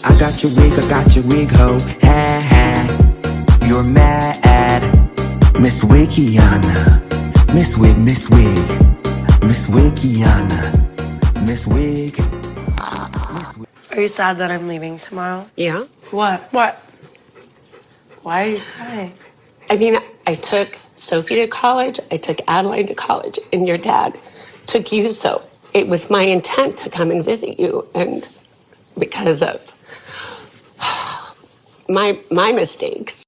I got your wig, ho. Ha ha. You're mad. Miss Wikiana. Miss Wig. Miss Wikiana. Miss Wig. Are you sad that I'm leaving tomorrow? Yeah. What? Why? I mean, I took Sophie to college, I took Adeline to college, and your dad took you, so it was my intent to come and visit you, and because of my mistakes.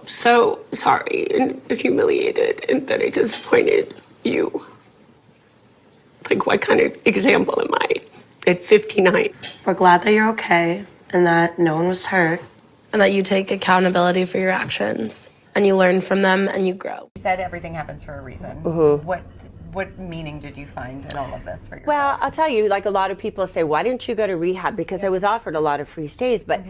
So sorry and humiliated and that I disappointed you. Like, what kind of example am I at 59? We're glad that you're okay and that no one was hurt and that you take accountability for your actions and you learn from them and you grow. You said everything happens for a reason. Mm-hmm. What meaning did you find in all of this for yourself? Well, I'll tell you, like a lot of people say, why didn't you go to rehab? Because I was offered a lot of free stays, but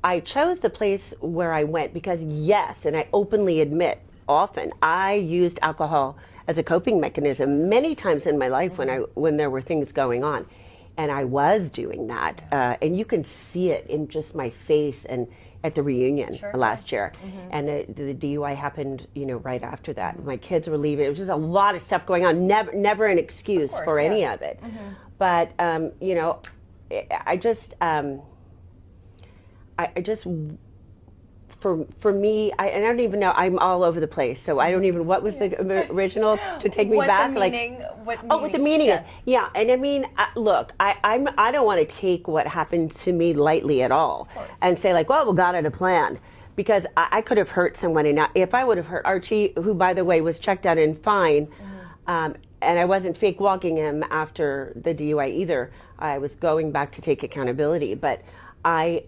I chose the place where I went because yes, and I openly admit, often I used alcohol as a coping mechanism many times in my life when there were things going on, and I was doing that, and you can see it in just my face and at the reunion last year, and the DUI happened, right after that. My kids were leaving. It was just a lot of stuff going on. Never an excuse for any of it, but I just. I just, for me, I don't even know, I'm all over the place. So I don't even, what was the original to take me back? What the meaning is. Yeah, and I mean, look, I don't want to take what happened to me lightly at all and say like, well, we got it a plan. Because I could have hurt someone, and if I would have hurt Archie, who by the way was checked out and fine, and I wasn't fake walking him after the DUI either, I was going back to take accountability, but I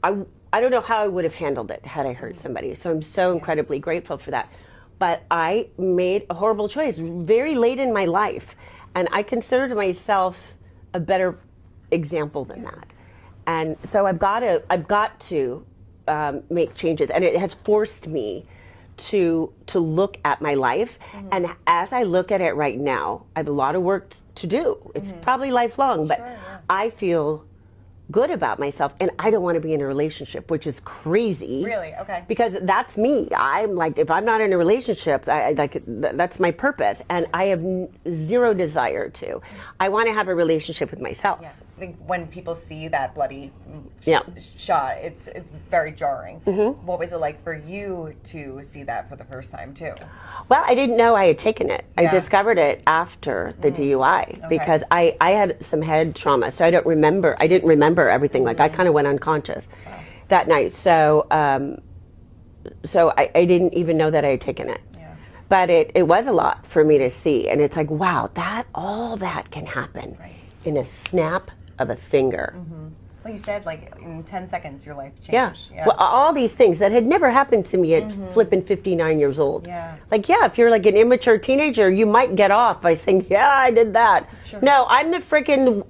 don't know how I would have handled it had I hurt somebody. So I'm so incredibly grateful for that. But I made a horrible choice very late in my life, and I considered myself a better example than that. And so I've got to make changes, and it has forced me to look at my life. And as I look at it right now, I have a lot of work to do. It's probably lifelong, but I feel good about myself, and I don't want to be in a relationship, which is crazy. Really? Okay. Because that's me. I'm like, if I'm not in a relationship, that's my purpose, and I have zero desire to. I want to have a relationship with myself. Yeah. I think when people see that bloody shot, it's very jarring. What was it like for you to see that for the first time too? Well, I didn't know I had taken it. I discovered it after the DUI because I had some head trauma, so I didn't remember everything. Like I kind of went unconscious that night. So I didn't even know that I had taken it. But it was a lot for me to see, and it's like, wow, all that can happen in a snap of a finger. Well, you said like in 10 seconds your life changed. Yeah. Well, all these things that had never happened to me at flipping 59 years old. Like, if you're like an immature teenager, you might get off by saying, yeah, I did that. No, I'm the freaking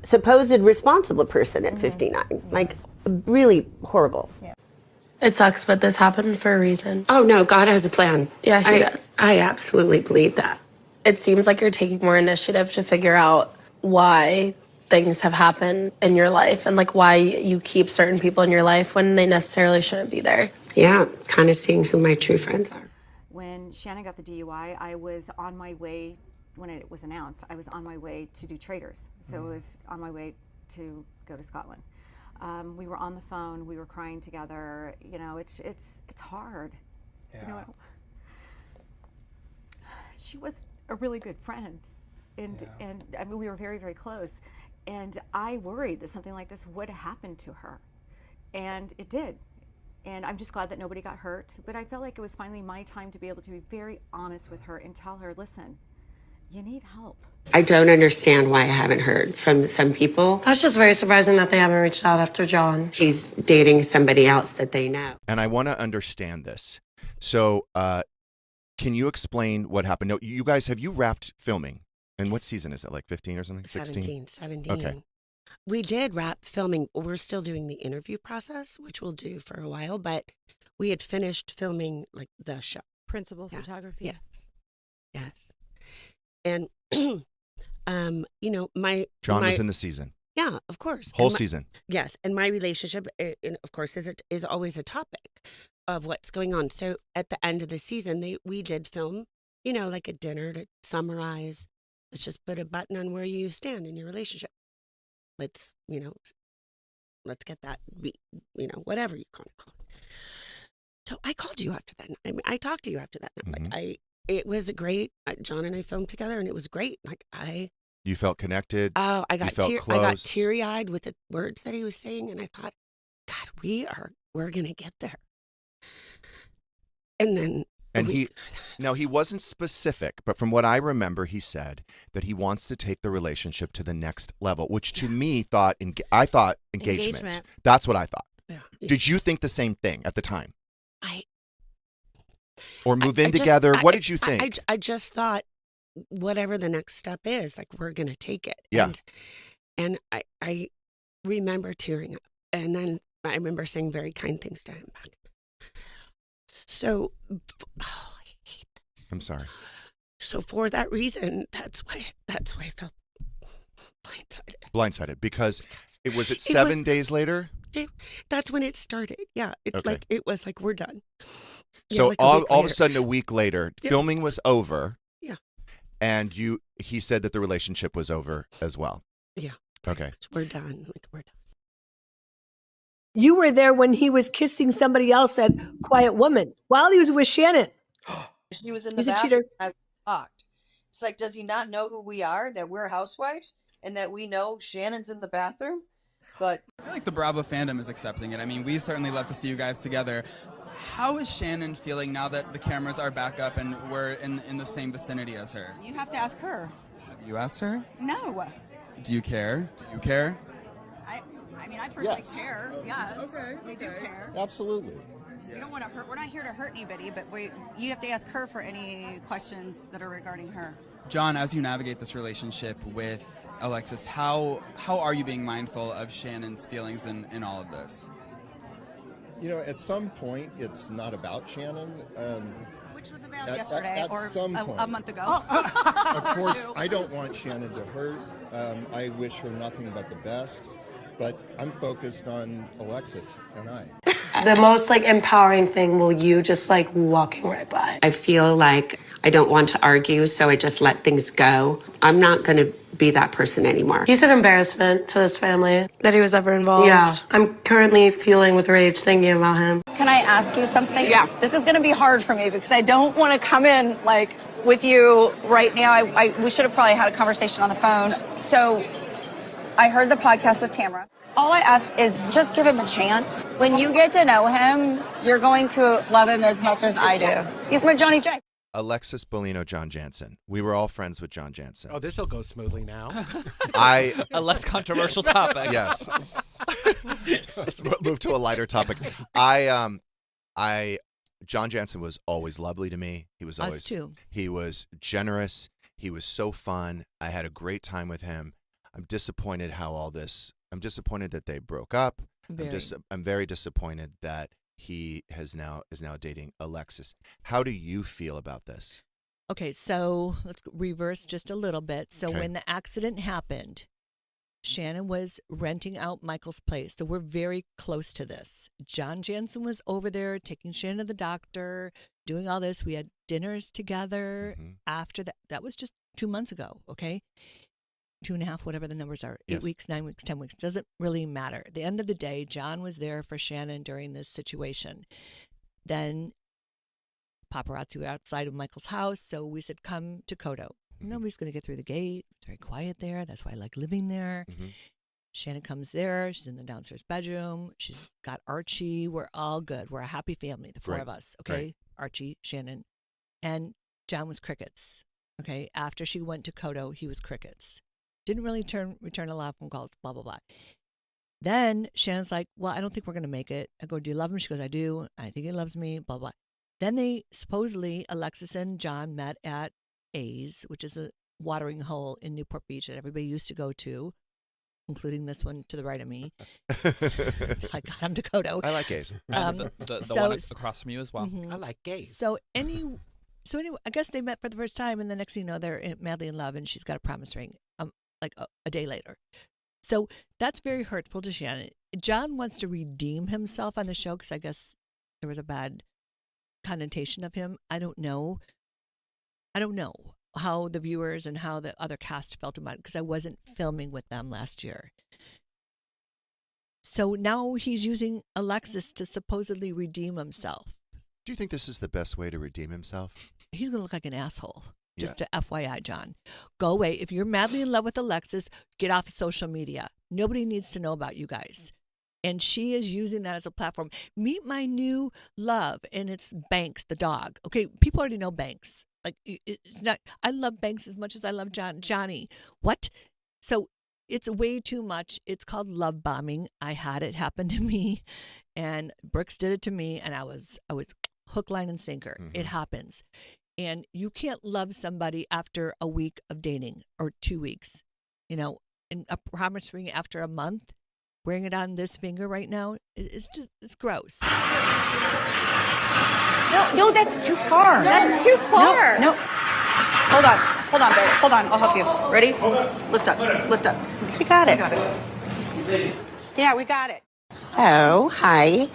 supposed responsible person at 59. Like, really horrible. It sucks, but this happened for a reason. Oh, no, God has a plan. Yeah, he does. I absolutely believe that. It seems like you're taking more initiative to figure out why things have happened in your life and like why you keep certain people in your life when they necessarily shouldn't be there. Yeah, kind of seeing who my true friends are. When Shannon got the DUI, I was on my way, when it was announced, I was on my way to do Traders. So it was on my way to go to Scotland. We were on the phone, we were crying together. You know, it's hard. Yeah. You know, she was a really good friend, and I mean, we were very, very close. And I worried that something like this would happen to her, and it did. And I'm just glad that nobody got hurt. But I felt like it was finally my time to be able to be very honest with her and tell her, listen, you need help. I don't understand why I haven't heard from some people. That's just very surprising that they haven't reached out after John. He's dating somebody else that they know. And I want to understand this. So can you explain what happened? No, you guys, have you wrapped filming? And what season is it? Like 15 or something? 16? 17. Okay. We did wrap filming. We're still doing the interview process, which we'll do for a while, but we had finished filming like the show. Principal photography. Yes. And, you know, John was in the season. Yeah, of course. Whole season. Yes. And my relationship, of course, is always a topic of what's going on. So at the end of the season, we did film, you know, like a dinner to summarize. Let's just put a button on where you stand in your relationship. Let's get that, whatever you kind of call it. So I called you after that. I mean, I talked to you after that. Mm-hmm. Like it was great. John and I filmed together, and it was great. You felt connected. Oh, I got close. teary-eyed with the words that he was saying, and I thought, God, we're gonna get there. And then. And he wasn't specific, but from what I remember, he said that he wants to take the relationship to the next level, which to me I thought engagement. That's what I thought. Yeah. Did you think the same thing at the time? Or move in together? What did you think? I just thought whatever the next step is, like we're going to take it. Yeah. And I remember tearing up. And then I remember saying very kind things to him back. So, I hate this. I'm sorry. So for that reason, that's why I felt blindsided. Blindsided because it was 7 days later. That's when it started. Yeah, it was like we're done. So all of a sudden, a week later, filming was over. Yeah. And he said that the relationship was over as well. Yeah. Okay. We're done. We're done. You were there when he was kissing somebody else at Quiet Woman while he was with Shannon. She was in the He's a bathroom. cheater. I was shocked. It's like, does he not know who we are? That we're housewives and that we know Shannon's in the bathroom? But I feel like the Bravo fandom is accepting it. I mean, we certainly love to see you guys together. How is Shannon feeling now that the cameras are back up and we're in the same vicinity as her? You have to ask her. Have you asked her? No. Do you care? Do you care? I mean, I personally care. Yes. Okay. We do care. Absolutely. We don't want to hurt. We're not here to hurt anybody, but you have to ask her for any questions that are regarding her. John, as you navigate this relationship with Alexis, how are you being mindful of Shannon's feelings in all of this? You know, at some point, it's not about Shannon. Which was about yesterday or a month ago. Of course, I don't want Shannon to hurt. I wish her nothing but the best. But I'm focused on Alexis and I. The most empowering thing will you just walking right by. I feel like I don't want to argue, so I just let things go. I'm not going to be that person anymore. He's an embarrassment to this family that he was ever involved. Yeah, I'm currently feeling with rage thinking about him. Can I ask you something? Yeah. This is going to be hard for me because I don't want to come in with you right now. We should have probably had a conversation on the phone. So I heard the podcast with Tamara. All I ask is just give him a chance. When you get to know him, you're going to love him as much as I do. He's my Johnny J. Alexis Bellino, John Janssen. We were all friends with John Janssen. Oh, this will go smoothly now. A less controversial topic. Yes. Let's move to a lighter topic. John Janssen was always lovely to me. He was always. Us too. He was generous. He was so fun. I had a great time with him. I'm disappointed that they broke up. I'm very disappointed that he is now dating Alexis. How do you feel about this? Okay, so let's reverse just a little bit. So Okay. when the accident happened, Shannon was renting out Michael's place. So we're very close to this. John Janssen was over there taking Shannon to the doctor, doing all this. We had dinners together after that. That was just 2 months ago, okay? 2.5, whatever the numbers are. 8 Yes. weeks, 9 weeks, 10 weeks. Doesn't really matter. At the end of the day, John was there for Shannon during this situation. Then paparazzi were outside of Michael's house, so we said, come to Kodo. Nobody's going to get through the gate. It's very quiet there. That's why I like living there. Shannon comes there. She's in the downstairs bedroom. She's got Archie. We're all good. We're a happy family, the four Right. of us. Okay. Right. Archie, Shannon. And John was crickets. Okay. After she went to Kodo, he was crickets. Didn't really return a lot of phone calls, blah, blah, blah. Then Shannon's like, well, I don't think we're going to make it. I go, do you love him? She goes, I do. I think he loves me, blah, blah. Then they supposedly, Alexis and John met at A's, which is a watering hole in Newport Beach that everybody used to go to, including this one to the right of me. I got him to Kodo. I like A's. The one across from you as well. I like gays. So anyway, I guess they met for the first time, and the next thing you know, they're madly in love, and she's got a promise ring, like a day later. So that's very hurtful to Shannon. John wants to redeem himself on the show because I guess there was a bad connotation of him. I don't know how the viewers and how the other cast felt about it because I wasn't filming with them last year. So now he's using Alexis to supposedly redeem himself. Do you think this is the best way to redeem himself? He's going to look like an asshole. Just to FYI, John. Go away. If you're madly in love with Alexis, get off of social media. Nobody needs to know about you guys. And she is using that as a platform. Meet my new love, and it's Banks, the dog. Okay, people already know Banks. Like, it's not. I love Banks as much as I love Johnny. What? So it's way too much. It's called love bombing. I had it happen to me, and Brooks did it to me, and I was hook, line, and sinker. It happens. And you can't love somebody after a week of dating or 2 weeks, and a promise ring after a month, wearing it on this finger right now, it's gross. No, that's too far. That's too far. No. Hold on, babe. Hold on. I'll help you. Ready? Lift up. We got it. I got it. Yeah, we got it. So, hi.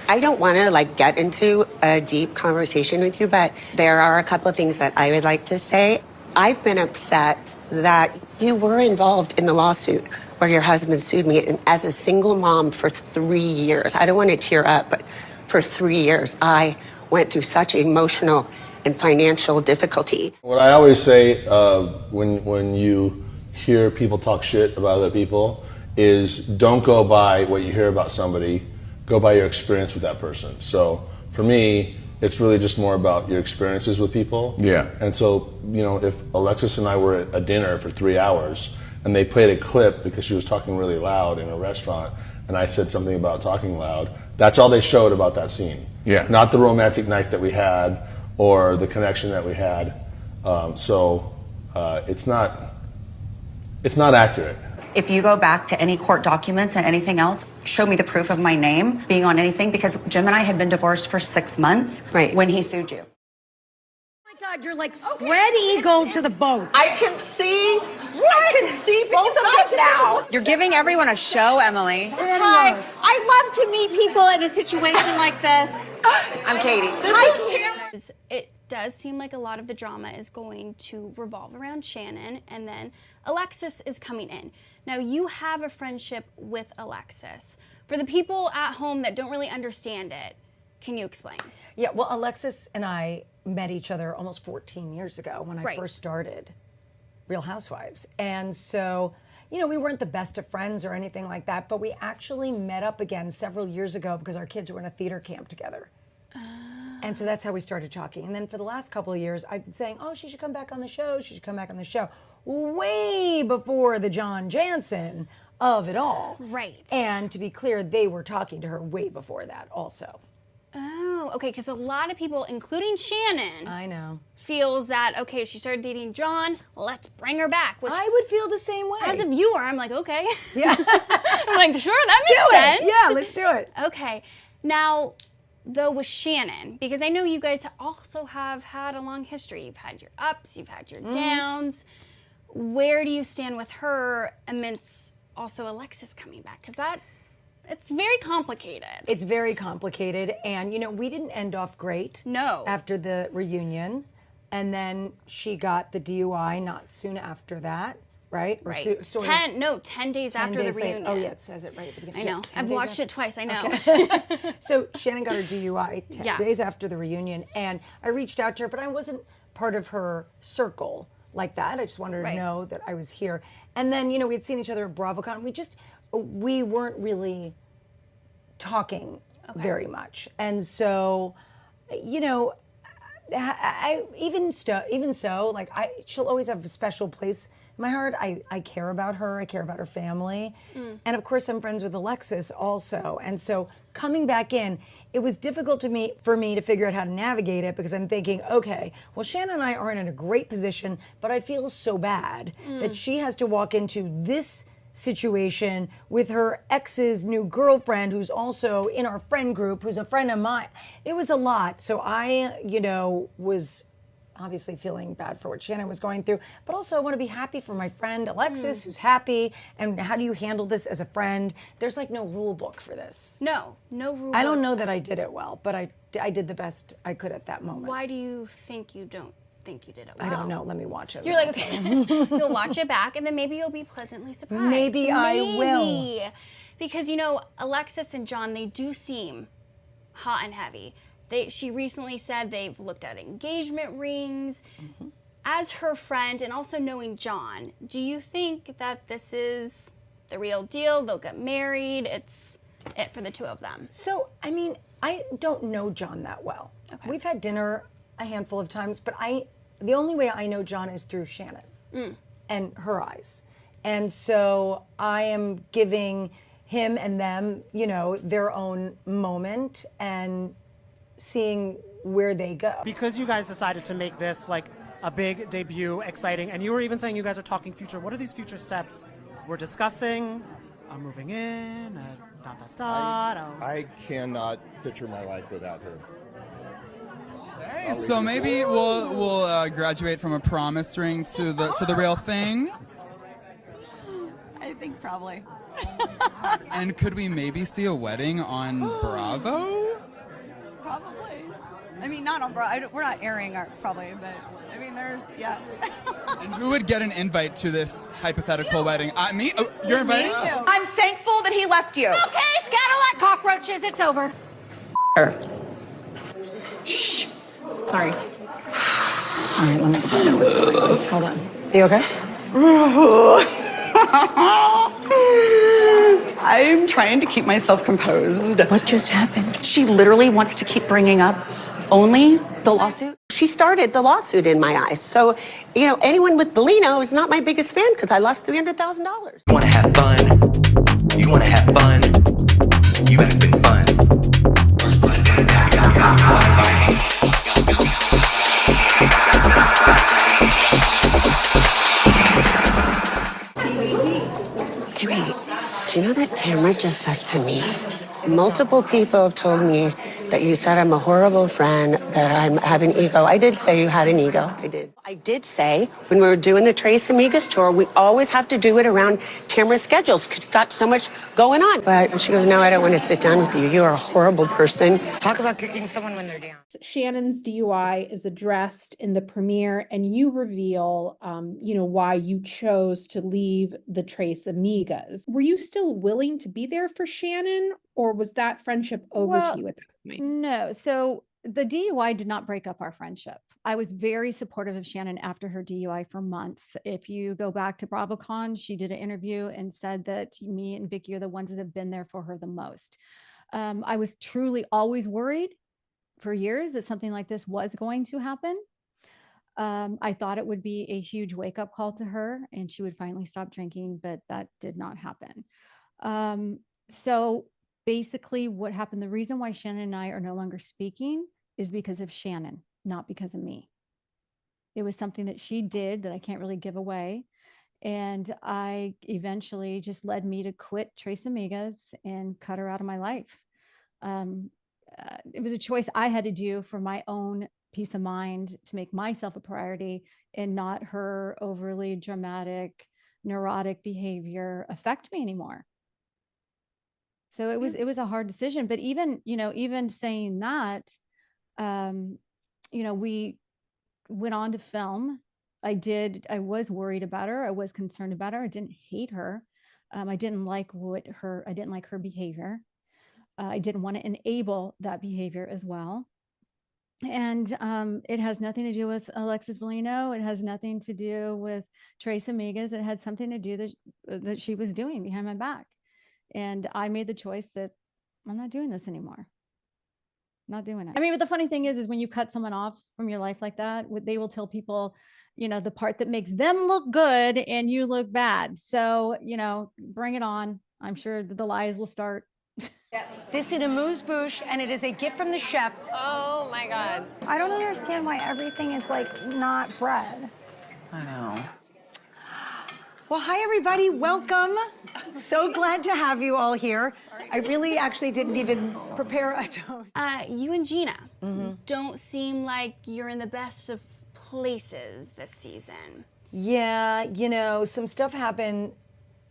I don't want to get into a deep conversation with you, but there are a couple of things that I would like to say. I've been upset that you were involved in the lawsuit where your husband sued me, and as a single mom for 3 years, I don't want to tear up, but for 3 years, I went through such emotional and financial difficulty. What I always say when you hear people talk shit about other people is don't go by what you hear about somebody, go by your experience with that person. So for me, it's really just more about your experiences with people. Yeah. And so, if Alexis and I were at a dinner for 3 hours and they played a clip because she was talking really loud in a restaurant and I said something about talking loud, that's all they showed about that scene. Yeah. Not the romantic night that we had or the connection that we had. It's not accurate. If you go back to any court documents and anything else, show me the proof of my name being on anything, because Jim and I had been divorced for 6 months when he sued you. Oh my God, you're like spread eagle to the boat. I can see both of them now. You're giving everyone a show, Emily. Hi, I love to meet people in a situation like this. I'm Katie. It does seem like a lot of the drama is going to revolve around Shannon, and then Alexis is coming in. Now, you have a friendship with Alexis. For the people at home that don't really understand it, can you explain? Yeah, well, Alexis and I met each other almost 14 years ago when I first started Real Housewives. And so, we weren't the best of friends or anything like that, but we actually met up again several years ago because our kids were in a theater camp together. And so that's how we started talking. And then for the last couple of years, I've been saying, she should come back on the show. She should come back on the show. Way before the John Janssen of it all. Right. And to be clear, they were talking to her way before that also. Oh, okay, because a lot of people, including Shannon, I know, feels that, okay, she started dating John, let's bring her back. Which, I would feel the same way. As a viewer, I'm like, okay. Yeah. I'm like, sure, that makes sense. Yeah, let's do it. Okay. Now, though with Shannon, because I know you guys also have had a long history. You've had your ups, you've had your downs. Where do you stand with her amidst also Alexis coming back? Because it's very complicated. It's very complicated. And, we didn't end off great. No. After the reunion. And then she got the DUI not soon after that, right? Right. 10 days after the reunion. Oh, yeah, it says it right at the beginning. I know. I've watched it twice. I know. Okay. So Shannon got her DUI 10 days after the reunion. And I reached out to her, but I wasn't part of her circle like that. I just wanted her to know that I was here. And then, we had seen each other at BravoCon. We weren't really talking very much. And so, she'll always have a special place in my heart. I care about her. I care about her family. And of course, I'm friends with Alexis also. And so coming back in, it was difficult for me to figure out how to navigate it, because I'm thinking, okay, well, Shannon and I aren't in a great position, but I feel so bad that she has to walk into this situation with her ex's new girlfriend, who's also in our friend group, who's a friend of mine. It was a lot. So I, was obviously feeling bad for what Shannon was going through, but also I want to be happy for my friend Alexis, who's happy. And how do you handle this as a friend? There's no rule book for this. No rule book. I don't know that I did it well, but I did the best I could at that moment. Why do you think you don't think you did it well? I don't know. Let me watch it. You're like, okay. You'll watch it back, and then maybe you'll be pleasantly surprised. Maybe I will. Because, Alexis and John, they do seem hot and heavy. She recently said they've looked at engagement rings. As her friend, and also knowing John, do you think that this is the real deal? They'll get married. It's it for the two of them. So, I don't know John that well. Okay. We've had dinner a handful of times, but the only way I know John is through Shannon and her eyes. And so I am giving him and them, their own moment and seeing where they go. Because you guys decided to make this a big debut, exciting, and you were even saying you guys are talking future. What are these future steps we're discussing? Moving in, I cannot picture my life without her. Okay, so maybe we'll graduate from a promise ring to the real thing. I think probably. And could we maybe see a wedding on Bravo? Probably. Not on Bravo. We're not airing probably, but yeah. And who would get an invite to this hypothetical wedding? Me? Oh, you're inviting? I'm thankful that he left you. Okay, scatter like cockroaches. It's over. Shh. Sorry. All right, let me find out what's going on. Hold on. Are you okay? I'm trying to keep myself composed. What just happened? She literally wants to keep bringing up only the lawsuit. She started the lawsuit in my eyes. So, anyone with Bellino is not my biggest fan because I lost $300,000. You wanna have fun? You wanna have fun? You better spend fun. Kimmy, do you know that Tamara just said to me? Multiple people have told me that you said I'm a horrible friend, that I have an ego. I did say you had an ego. I did say when we were doing the Trace Amigas tour, we always have to do it around Tamara's schedules because got so much going on. But she goes, no, I don't want to sit down with you. You are a horrible person. Talk about kicking someone when they're down. Shannon's DUI is addressed in the premiere, and you reveal, why you chose to leave the Trace Amigas. Were you still willing to be there for Shannon, or was that friendship over to you at that point? No. So the DUI did not break up our friendship. I was very supportive of Shannon after her DUI for months. If you go back to BravoCon, she did an interview and said that me and Vicky are the ones that have been there for her the most. I was truly always worried for years that something like this was going to happen. I thought it would be a huge wake-up call to her and she would finally stop drinking, but that did not happen. So basically what happened, the reason why Shannon and I are no longer speaking is because of Shannon, not because of me. It was something that she did that I can't really give away. And I eventually just led me to quit Trace Amigas and cut her out of my life. it was a choice I had to do for my own peace of mind, to make myself a priority and not her overly dramatic, neurotic behavior affect me anymore. So it was a hard decision. But even saying that, we went on to film. I was worried about her. I was concerned about her. I didn't hate her. I didn't like her behavior. I didn't want to enable that behavior as well. And it has nothing to do with Alexis Bellino. It has nothing to do with Trace Amigas. It had something to do that she was doing behind my back. And I made the choice that I'm not doing this anymore. Not doing it. I mean, but the funny thing is when you cut someone off from your life like that, they will tell people, the part that makes them look good and you look bad. So, bring it on. I'm sure that the lies will start. This is a amuse-bouche, and it is a gift from the chef. Oh my God. I don't understand why everything is not bread. I know. Well, hi, everybody. Welcome. So glad to have you all here. I really actually didn't even prepare a toast. You and Gina don't seem like you're in the best of places this season. Yeah, some stuff happened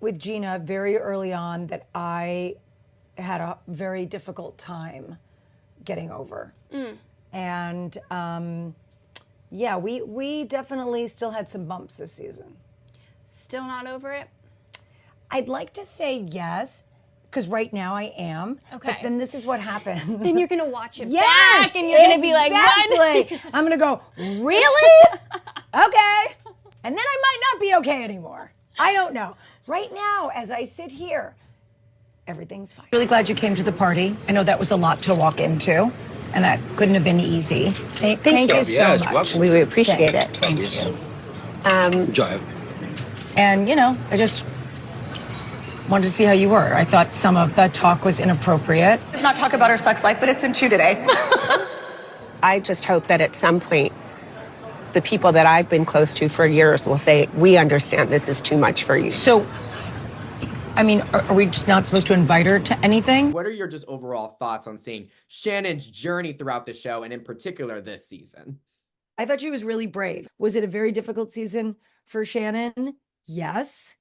with Gina very early on that I had a very difficult time getting over. And yeah, we definitely still had some bumps this season. Still not over it? I'd like to say yes, because right now I am. Okay. But then this is what happened. Then you're gonna watch it Yes, back and you're gonna be like, exactly. what? I'm gonna go, really? Okay. And then I might not be okay anymore. I don't know. Right now, as I sit here, everything's fine. Really glad you came to the party. I know that was a lot to walk into, and that couldn't have been easy. Thank you so much. We appreciate it. Thank you. Good job. And, I just wanted to see how you were. I thought some of the talk was inappropriate. Let's not talk about her sex life, but it's been 2 today. I just hope that at some point, the people that I've been close to for years will say, we understand this is too much for you. So, I mean, are we just not supposed to invite her to anything? What are your just overall thoughts on seeing Shannon's journey throughout the show, and in particular this season? I thought she was really brave. Was it a very difficult season for Shannon? Yes.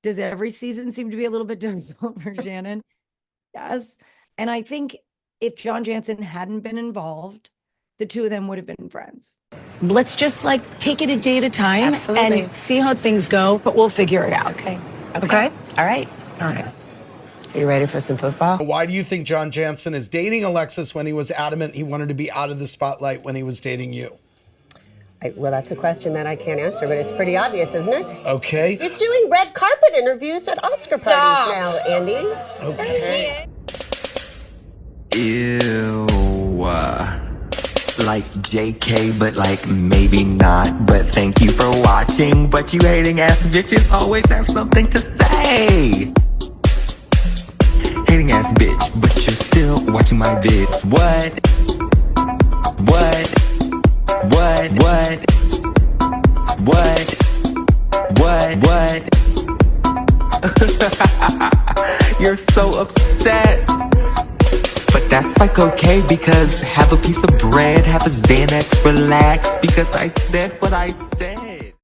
Does every season seem to be a little bit difficult for Shannon? Yes. And I think if John Janssen hadn't been involved, the two of them would have been friends. Let's just take it a day at a time. Absolutely. And see how things go, but we'll figure it out. Okay. Okay? All right. Are you ready for some football? Why do you think John Janssen is dating Alexis when he was adamant he wanted to be out of the spotlight when he was dating you? Well, that's a question that I can't answer, but it's pretty obvious, isn't it? Okay. He's doing red carpet interviews at Oscar parties now, Andy. Okay. Ew. Like JK, but maybe not. But thank you for watching. But you hating ass bitches always have something to say. Hating ass bitch, but you're still watching my vids. What? You're so upset. But that's okay, because have a piece of bread, have a Xanax, relax, because I said what I said.